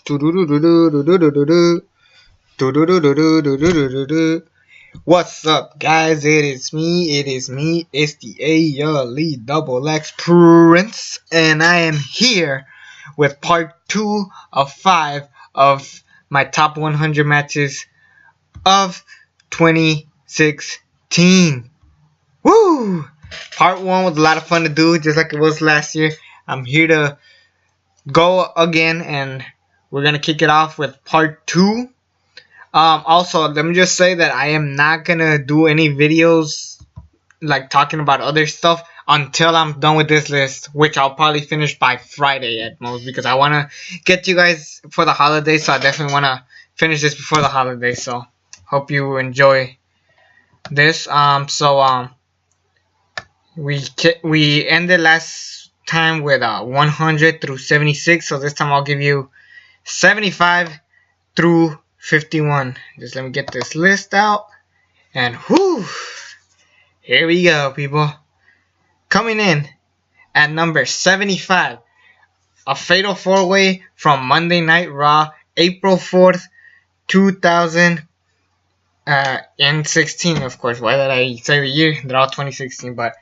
What's up, guys? It is me, it's the A Double X Prince, and I am here with part 2 of 5 of my top 100 matches of 2016. Woo! Part 1 was a lot of fun to do, just like it was last year. I'm here to go again, and we're gonna kick it off with part 2. Also, let me just say that I am not gonna do any videos like talking about other stuff until I'm done with this list, which I'll probably finish by Friday at most, because I want to get you guys for the holidays. So I definitely want to finish this before the holidays. So hope you enjoy this. We ended last time with 100 through 76. So this time I'll give you 75 through 51. Just let me get this list out, and whoo, here we go, people. Coming in at number 75, a fatal 4-way from Monday Night Raw, April 4th, 2016. Of course, why did I say the year? They're all 2016, but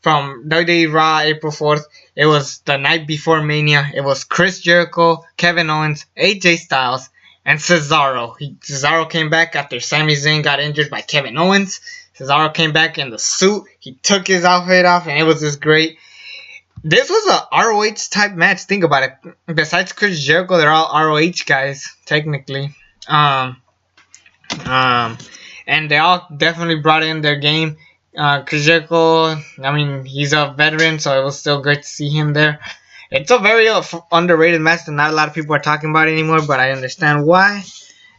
from WWE Raw, April 4th, it was the night before Mania. It was Chris Jericho, Kevin Owens, AJ Styles, and Cesaro. Cesaro came back after Sami Zayn got injured by Kevin Owens. Cesaro came back in the suit. He took his outfit off, and it was just great. This was a ROH type match. Think about it. Besides Chris Jericho, they're all ROH guys, technically. And they all definitely brought in their game. Chris Jericho, I mean, he's a veteran, so it was still great to see him there. It's a very underrated match that not a lot of people are talking about anymore, but I understand why.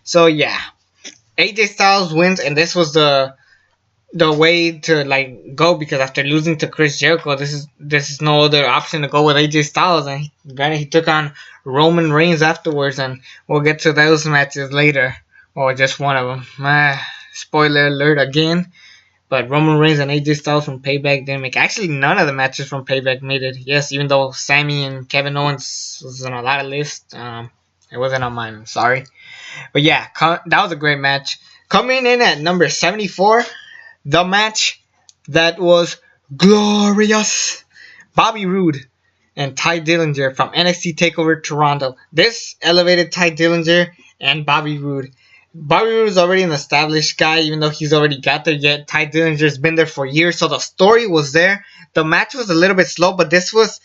So yeah, AJ Styles wins, and this was the way to like go, because after losing to Chris Jericho, this is no other option to go with AJ Styles, and he took on Roman Reigns afterwards, and we'll get to those matches later, or just one of them. Spoiler alert again. But Roman Reigns and AJ Styles from Payback didn't make. Actually, none of the matches from Payback made it. Yes, even though Sami and Kevin Owens was on a lot of lists, it wasn't on mine. I'm sorry. But yeah, that was a great match. Coming in at number 74, the match that was glorious. Bobby Roode and Ty Dillinger from NXT TakeOver Toronto. This elevated Ty Dillinger and Bobby Roode. Bobby Roode is already an established guy, even though he's already got there yet. Ty Dillinger's been there for years, so the story was there. The match was a little bit slow, but this was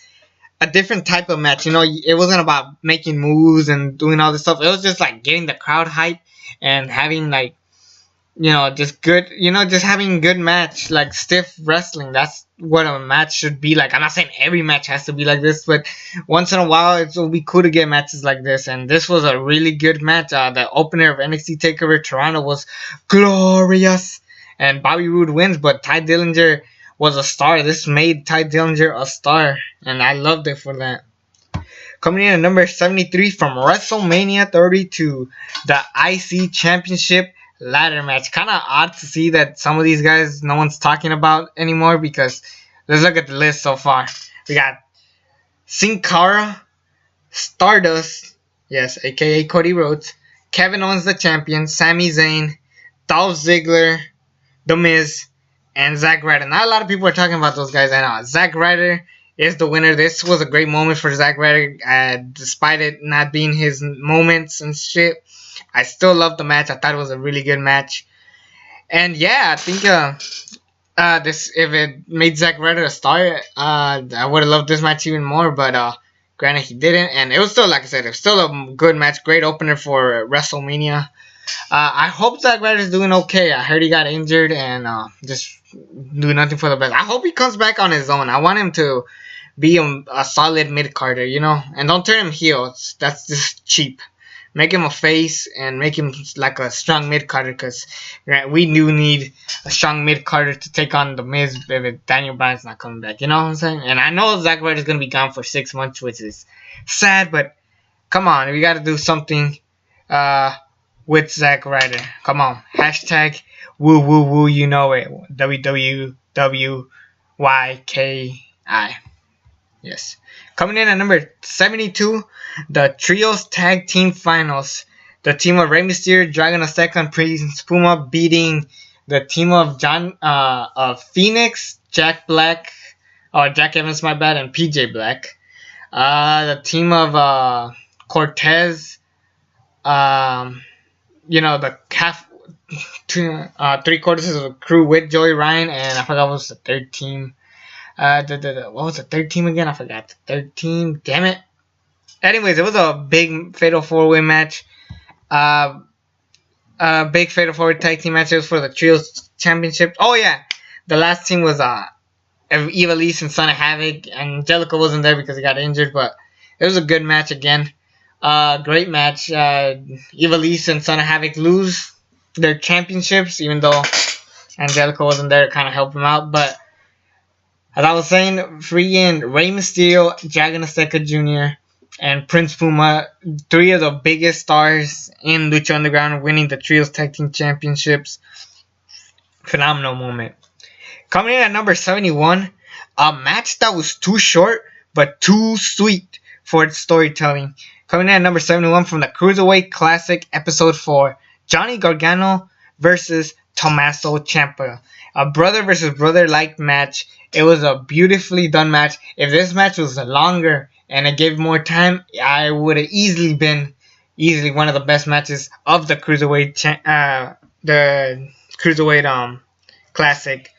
a different type of match. You know, it wasn't about making moves and doing all this stuff. It was just like getting the crowd hype and having like, you know, just good, you know, just having good match, like stiff wrestling. That's what a match should be like. I'm not saying every match has to be like this, but once in a while it will be cool to get matches like this, and this was a really good match. The opener of NXT TakeOver Toronto was glorious, and Bobby Roode wins, but Ty Dillinger was a star. This made Ty Dillinger a star, and I loved it for that. Coming in at number 73 from WrestleMania 32, the IC Championship ladder match. Kind of odd to see that some of these guys no one's talking about anymore, because let's look at the list so far. We got Sin Cara, Stardust, yes, aka Cody Rhodes, Kevin Owens the champion, Sami Zayn, Dolph Ziggler, The Miz, and Zack Ryder. Not a lot of people are talking about those guys. I know Zack Ryder is the winner. This was a great moment for Zack Ryder, despite it not being his moments and shit. I still love the match. I thought it was a really good match. And yeah, I think this, if it made Zack Ryder a star, I would have loved this match even more. But granted, he didn't. And it was still, like I said, it was still a good match. Great opener for WrestleMania. I hope Zack Ryder's doing okay. I heard he got injured and just do nothing for the best. I hope he comes back on his own. I want him to be a solid mid-carder, you know. And don't turn him heel. That's just cheap. Make him a face and make him like a strong mid-carder, because we do need a strong mid-carder to take on The Miz if Daniel Bryan's not coming back. You know what I'm saying? And I know Zack Ryder's going to be gone for 6 months, which is sad, but come on. We got to do something with Zack Ryder. Come on. Hashtag woo woo woo, you know it. WWWYKI. Yes. Coming in at number 72, the Trios Tag Team Finals. The team of Rey Mysterio, Dragon Asuka, and Prince Puma beating the team of Phoenix, Jack Evans, my bad, and PJ Black. The team of Cortez, the three quarters of the crew with Joey Ryan, and I forgot what was the third team. What was the third team again? I forgot the third team. Damn it. Anyways, it was a big Fatal 4-Way match. Big Fatal 4-Way tag team match. It was for the Trios Championship. Oh yeah, the last team was Ivelisse and Son of Havoc. Angelico wasn't there because he got injured, but it was a good match again. Great match. Ivelisse and Son of Havoc lose their championships, even though Angelico wasn't there to kind of help him out. But as I was saying, freaking Rey Mysterio, Dragon Asuka Jr., and Prince Puma, three of the biggest stars in Lucha Underground, winning the Trios Tag Team Championships. Phenomenal moment. Coming in at number 71, a match that was too short but too sweet for its storytelling. Coming in at number 71 from the Cruiserweight Classic Episode 4, Johnny Gargano versus Tommaso Ciampa. A brother versus brother like match. It was a beautifully done match. If this match was longer and it gave more time, I would have easily been one of the best matches of the Cruiserweight Classic.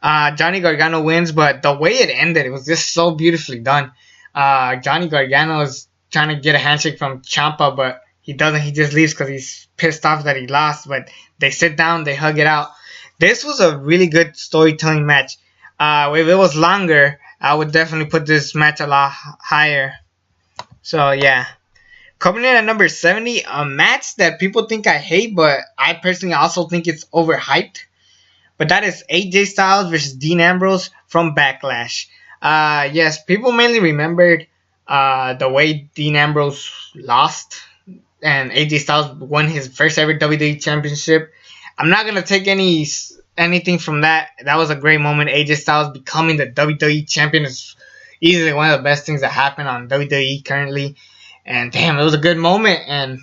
Johnny Gargano wins, but the way it ended, it was just so beautifully done. Johnny Gargano is trying to get a handshake from Ciampa, but he doesn't. He just leaves because he's pissed off that he lost. But they sit down, they hug it out. This was a really good storytelling match. If it was longer, I would definitely put this match a lot higher. So yeah. Coming in at number 70, a match that people think I hate, but I personally also think it's overhyped. But that is AJ Styles versus Dean Ambrose from Backlash. Yes, people mainly remembered the way Dean Ambrose lost and AJ Styles won his first ever WWE Championship. I'm not going to take anything from that. That was a great moment. AJ Styles becoming the WWE Champion is easily one of the best things that happened on WWE currently. And damn, it was a good moment. And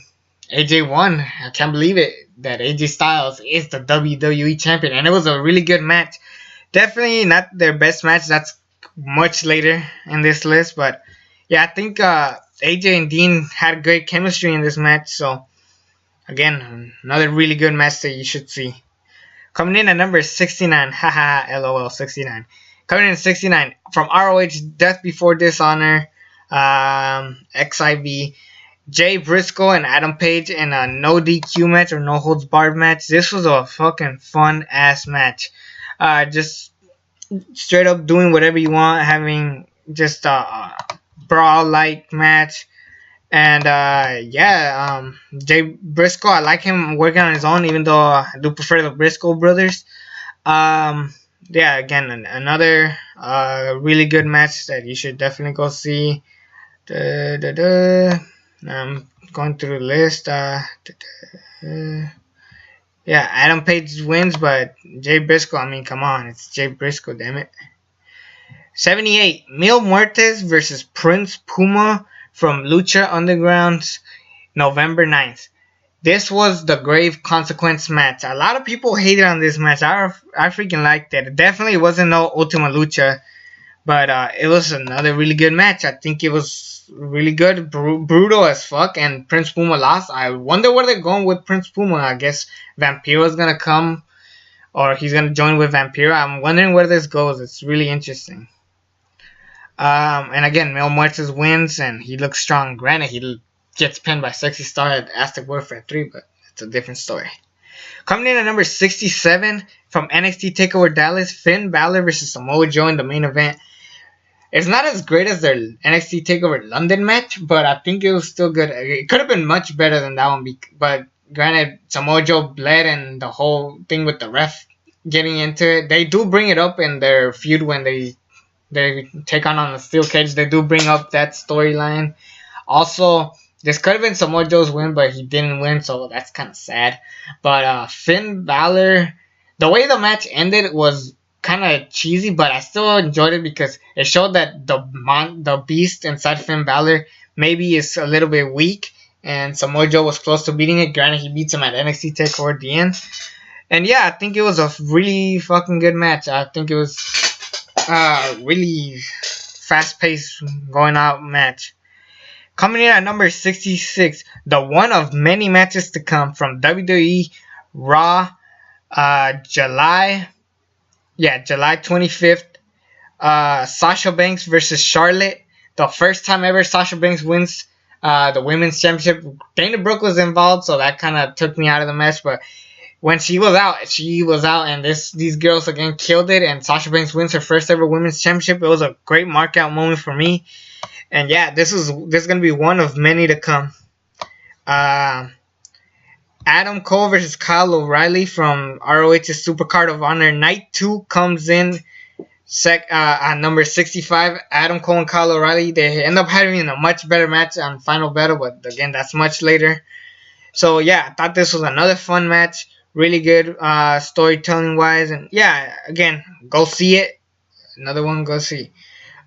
AJ won. I can't believe it that AJ Styles is the WWE Champion. And it was a really good match. Definitely not their best match. That's much later in this list. But yeah, I think AJ and Dean had great chemistry in this match. So again, another really good match that you should see. Coming in at number 69. Haha, LOL, 69. Coming in at 69. From ROH, Death Before Dishonor. XIV. Jay Briscoe and Adam Page in a no DQ match or no holds barred match. This was a fucking fun ass match. Just straight up doing whatever you want, having just a brawl like match. And Jay Briscoe, I like him working on his own, even though I do prefer the Briscoe brothers. Again, another really good match that you should definitely go see. I'm going through the list. Adam Page wins, but Jay Briscoe, I mean, come on, it's Jay Briscoe, damn it. 78, Mil Muertes versus Prince Puma from Lucha Underground's November 9th. This was the Grave Consequence match. A lot of people hated on this match. I freaking liked it. It definitely wasn't no Ultima Lucha, but it was another really good match. I think it was really good, brutal as fuck, and Prince Puma lost. I wonder where they're going with Prince Puma. I guess Vampiro's gonna come, or he's gonna join with Vampiro. I'm wondering where this goes. It's really interesting. And again, Mil Muertes wins, and he looks strong. Granted, he gets pinned by Sexy Star at Aztec Warfare 3, but it's a different story. Coming in at number 67 from NXT TakeOver Dallas, Finn Balor versus Samoa Joe in the main event. It's not as great as their NXT TakeOver London match, but I think it was still good. It could have been much better than that one, but granted, Samoa Joe bled and the whole thing with the ref getting into it. They do bring it up in their feud when they take on the steel cage. They do bring up that storyline. Also, this could have been Samoa Joe's win, but he didn't win, so that's kind of sad. But Finn Balor, the way the match ended was kind of cheesy, but I still enjoyed it because it showed that the beast inside Finn Balor maybe is a little bit weak, and Samoa Joe was close to beating it. Granted, he beats him at NXT TakeOver at the end. And yeah, I think it was a really fucking good match. I think it was really fast-paced going out match. Coming in at number 66, the one of many matches to come from WWE Raw, July 25th. Sasha Banks versus Charlotte. The first time ever Sasha Banks wins the women's championship. Dana Brooke was involved, so that kind of took me out of the match. But when she was out, and these girls again killed it. And Sasha Banks wins her first ever women's championship. It was a great markout moment for me. And yeah, this is gonna be one of many to come. Adam Cole versus Kyle O'Reilly from ROH's Supercard of Honor. Night 2 comes in at number 65. Adam Cole and Kyle O'Reilly, they end up having a much better match on Final Battle, but again, that's much later. So yeah, I thought this was another fun match. Really good storytelling wise. And yeah, again, go see it. Another one, go see.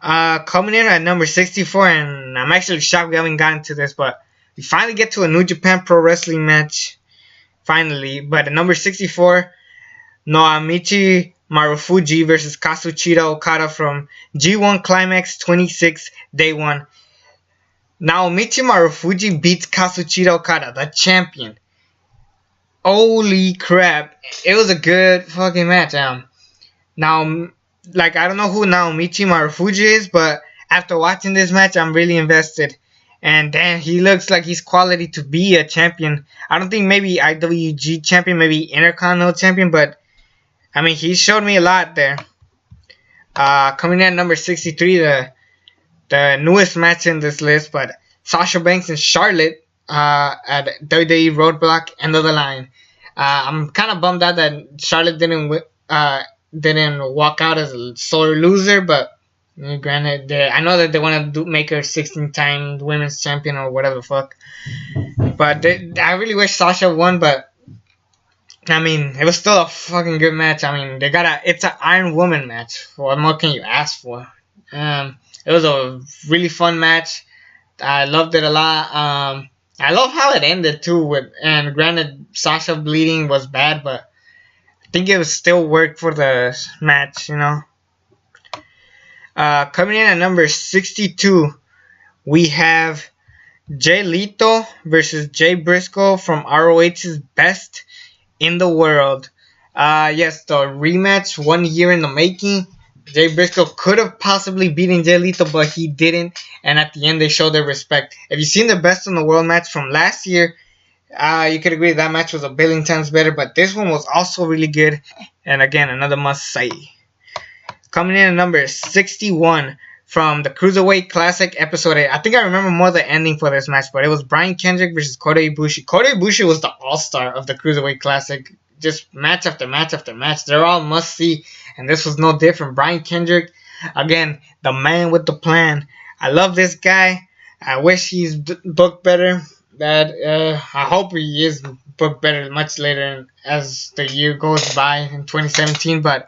Coming in at number 64, and I'm actually shocked we haven't gotten to this, but we finally get to a New Japan Pro Wrestling match. Finally. But at number 64, Naomichi Marufuji versus Kazuchika Okada from G1 Climax 26, Day 1. Naomichi Marufuji beats Kazuchika Okada, the champion. Holy crap. It was a good fucking match. Now, like, I don't know who Naomichi Marufuji is, but after watching this match, I'm really invested. And damn, he looks like he's quality to be a champion. I don't think maybe IWG champion, maybe Intercontinental champion, but I mean, he showed me a lot there. Coming in at number 63, the newest match in this list, but Sasha Banks and Charlotte at WWE Roadblock, end of the line. I'm kind of bummed out that Charlotte didn't walk out as a sore loser, but granted, I know that they want to make her 16-time women's champion or whatever the fuck. But I really wish Sasha won, but I mean, it was still a fucking good match. I mean, it's an Iron Woman match. What more can you ask for? It was a really fun match. I loved it a lot. I love how it ended too. And granted, Sasha bleeding was bad, but I think it was still worked for the match, you know. Coming in at number 62, we have Jay Lethal versus Jay Briscoe from ROH's Best in the World. Yes, the rematch 1 year in the making. Jay Briscoe could have possibly beaten Jay Lethal, but he didn't. And at the end, they showed their respect. If you've seen the Best in the World match from last year, you could agree that match was a billion times better. But this one was also really good. And again, another must say. Coming in at number 61 from the Cruiserweight Classic Episode 8. I think I remember more the ending for this match, but it was Brian Kendrick versus Kota Ibushi. Kota Ibushi was the all-star of the Cruiserweight Classic. Just match after match after match. They're all must-see, and this was no different. Brian Kendrick, again, the man with the plan. I love this guy. I wish he's booked better. I hope he is booked better much later as the year goes by in 2017, but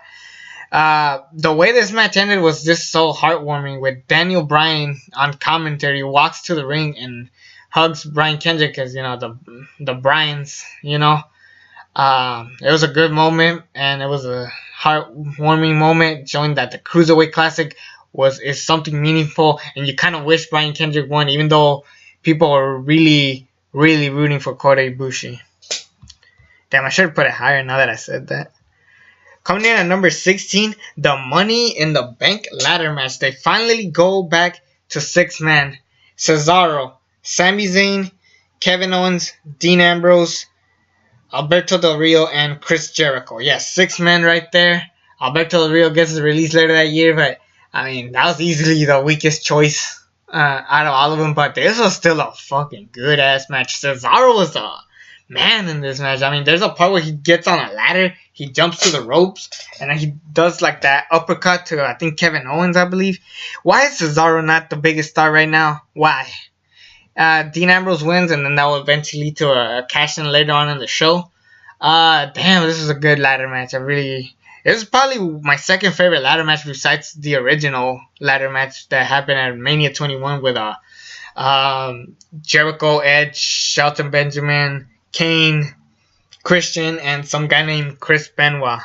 the way this match ended was just so heartwarming, with Daniel Bryan on commentary walks to the ring and hugs Brian Kendrick, as you know, the Bryans, you know. It was a good moment, and it was a heartwarming moment, showing that the Cruiserweight Classic is something meaningful, and you kind of wish Brian Kendrick won, even though people are really, really rooting for Kota Ibushi. Damn, I should have put it higher now that I said that. Coming in at number 16, the Money in the Bank ladder match. They finally go back to 6-man. Cesaro, Sami Zayn, Kevin Owens, Dean Ambrose, Alberto Del Rio, and Chris Jericho. Yes, 6-man right there. Alberto Del Rio gets released later that year, but I mean, that was easily the weakest choice out of all of them. But this was still a fucking good-ass match. Cesaro was the man in this match. I mean, there's a part where he gets on a ladder, he jumps to the ropes, and then he does like that uppercut to, I think, Kevin Owens, I believe. Why is Cesaro not the biggest star right now? Why? Dean Ambrose wins, and then that will eventually lead to a cash-in later on in the show. Damn, this is a good ladder match. It It was probably my second favorite ladder match besides the original ladder match that happened at Mania 21 with Jericho, Edge, Shelton Benjamin, Kane, Christian, and some guy named Chris Benoit.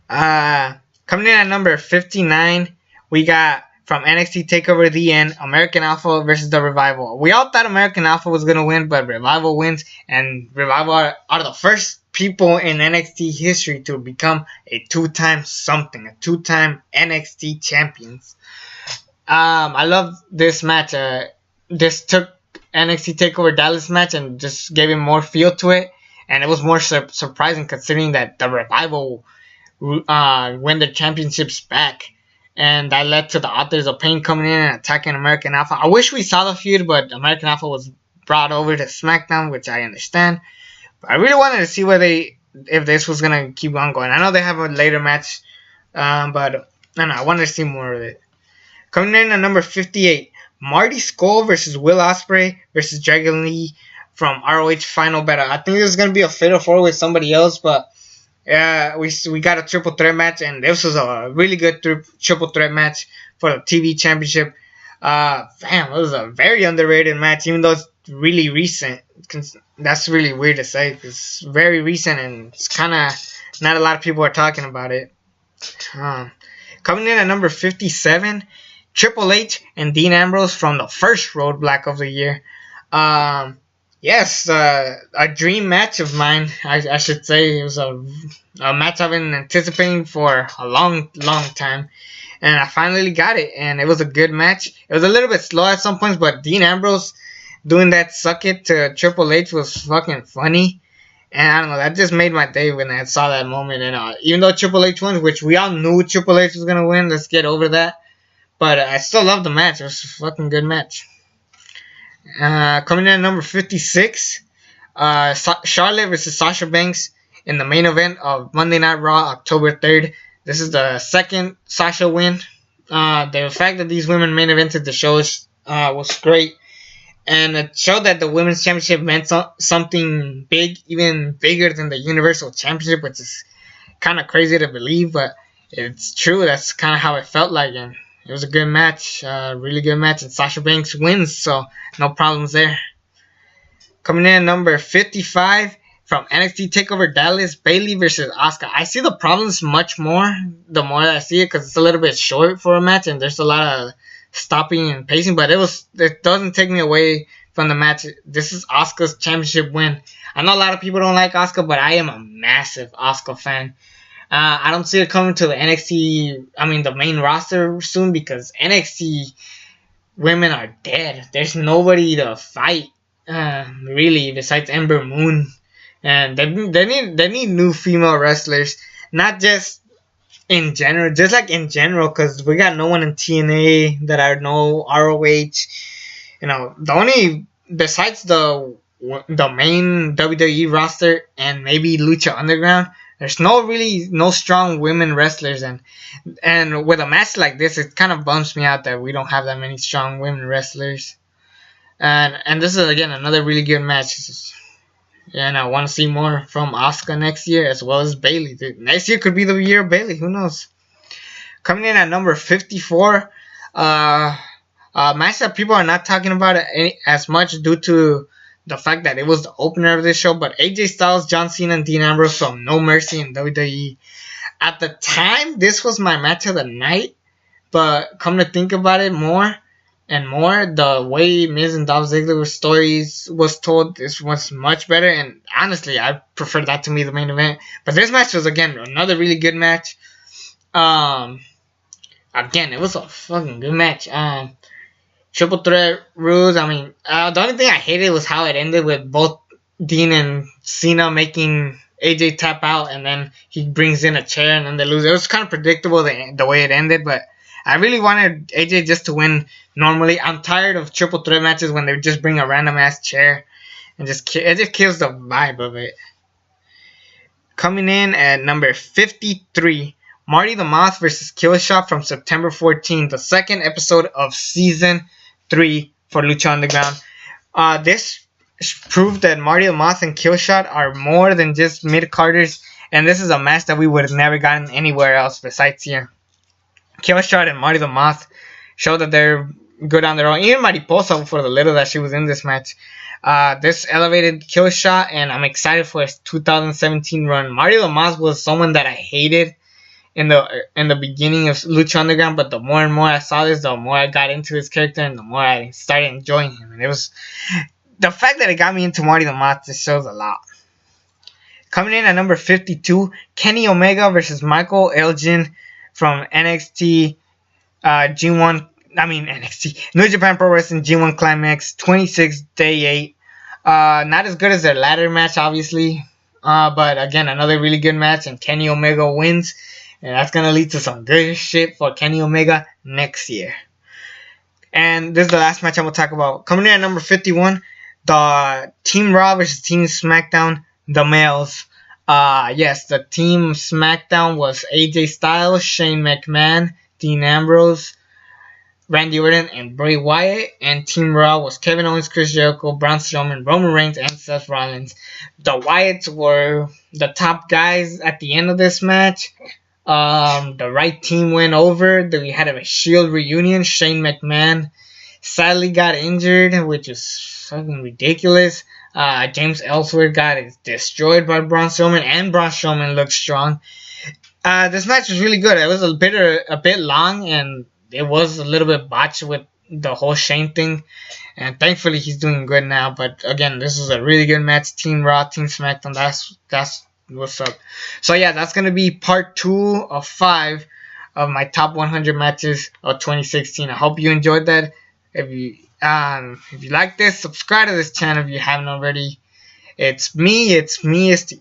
Coming in at number 59, we got from NXT TakeOver The End, American Alpha versus The Revival. We all thought American Alpha was going to win, but Revival wins, and Revival are the first people in NXT history to become a two-time NXT champions. I love this match. This took NXT TakeOver Dallas match and just gave it more feel to it, and it was more surprising considering that The Revival win their championships back. And that led to the Authors of Pain coming in and attacking American Alpha. I wish we saw the feud, but American Alpha was brought over to SmackDown, which I understand. But I really wanted to see if this was going to keep on going. I know they have a later match, but I don't know, I wanted to see more of it. Coming in at number 58, Marty Scurll versus Will Ospreay versus Dragon Lee from ROH Final Battle. I think this is going to be a fatal four with somebody else, but yeah, we got a triple threat match, and this was a really good triple threat match for the TV championship. It was a very underrated match, even though it's really recent. That's really weird to say, because it's very recent, and it's kind of not a lot of people are talking about it. Coming in at number 57, Triple H and Dean Ambrose from the first Roadblock of the year. Yes, a dream match of mine, I should say. It was a match I've been anticipating for a long time. And I finally got it, and it was a good match. It was a little bit slow at some points, but Dean Ambrose doing that suck it to Triple H was fucking funny. And I don't know, that just made my day when I saw that moment. And even though Triple H won, which we all knew Triple H was going to win, let's get over that. But I still love the match. It was a fucking good match. Coming in at number 56, Charlotte versus Sasha Banks in the main event of Monday Night Raw, October 3rd. This is the second Sasha win. The fact that these women main evented the show was great. And it showed that the Women's Championship meant something big, even bigger than the Universal Championship, which is kind of crazy to believe, but it's true. That's kind of how it felt like. And it was a good match, really good match, and Sasha Banks wins, so no problems there. Coming in at number 55, from NXT TakeOver Dallas, Bayley versus Asuka. I see the problems much more the more that I see it, because it's a little bit short for a match, and there's a lot of stopping and pacing, but it doesn't take me away from the match. This is Asuka's championship win. I know a lot of people don't like Asuka, but I am a massive Asuka fan. I don't see it coming to the the main roster soon, because NXT women are dead. There's nobody to fight, really, besides Ember Moon. And they need new female wrestlers, not just in general, just like in general, because we got no one in TNA that I know, ROH. The only, besides the main WWE roster and maybe Lucha Underground, there's no strong women wrestlers, and with a match like this, it kind of bums me out that we don't have that many strong women wrestlers. And this is again another really good match. And I want to see more from Asuka next year, as well as Bayley. Next year could be the year of Bayley. Who knows? Coming in at number 54, a match that people are not talking about as much due to the fact that it was the opener of this show, but AJ Styles, John Cena, and Dean Ambrose from No Mercy in WWE. At the time, this was my match of the night, but come to think about it more and more, the way Miz and Dolph Ziggler's stories was told, this was much better, and honestly, I prefer that to be the main event. But this match was, again, another really good match. Again, it was a fucking good match. Triple threat rules. The only thing I hated was how it ended with both Dean and Cena making AJ tap out, and then he brings in a chair, and then they lose. It was kind of predictable the way it ended, but I really wanted AJ just to win normally. I'm tired of triple threat matches when they just bring a random ass chair and it just kills the vibe of it. Coming in at number 53, Marty the Moth versus Killshot from September 14th, the second episode of season 3 for Lucha Underground. This proved that Marty the Moth and Killshot are more than just mid-carders, And this is a match that we would have never gotten anywhere else besides here. Killshot and Marty the Moth showed that they're good on their own. Even Mariposa, for the little that she was in this match. This elevated Killshot, and I'm excited for his 2017 run. Marty the Moth was someone that I hated in the beginning of Lucha Underground, but the more and more I saw this, the more I got into his character, and the more I started enjoying him. And it was the fact that it got me into Marty the Moth just shows a lot. Coming in at number 52, Kenny Omega versus Michael Elgin from NXT New Japan Pro Wrestling G1 Climax 26 Day 8. Not as good as their ladder match, obviously. But again, another really good match, and Kenny Omega wins. And that's going to lead to some good shit for Kenny Omega next year. And this is the last match I'm going to talk about. Coming in at number 51, the Team Raw versus Team SmackDown, the males. Yes, the Team SmackDown was AJ Styles, Shane McMahon, Dean Ambrose, Randy Orton, and Bray Wyatt. And Team Raw was Kevin Owens, Chris Jericho, Braun Strowman, Roman Reigns, and Seth Rollins. The Wyatts were the top guys at the end of this match. The right team went over. We had a Shield reunion. Shane McMahon sadly got injured, which is fucking ridiculous. James Ellsworth got destroyed by Braun Strowman, and Braun Strowman looked strong. This match was really good. It was a bit long, and it was a little bit botched with the whole Shane thing. And thankfully, he's doing good now. But again, this was a really good match. Team Raw, Team SmackDown. That's what's up. So yeah, that's gonna be part 2 of 5 of my top 100 matches of 2016. I hope you enjoyed that. If you like this, subscribe to this channel if you haven't already. It's the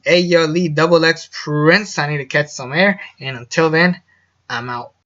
ALE XX Prince. I need to catch some air, and until then, I'm out.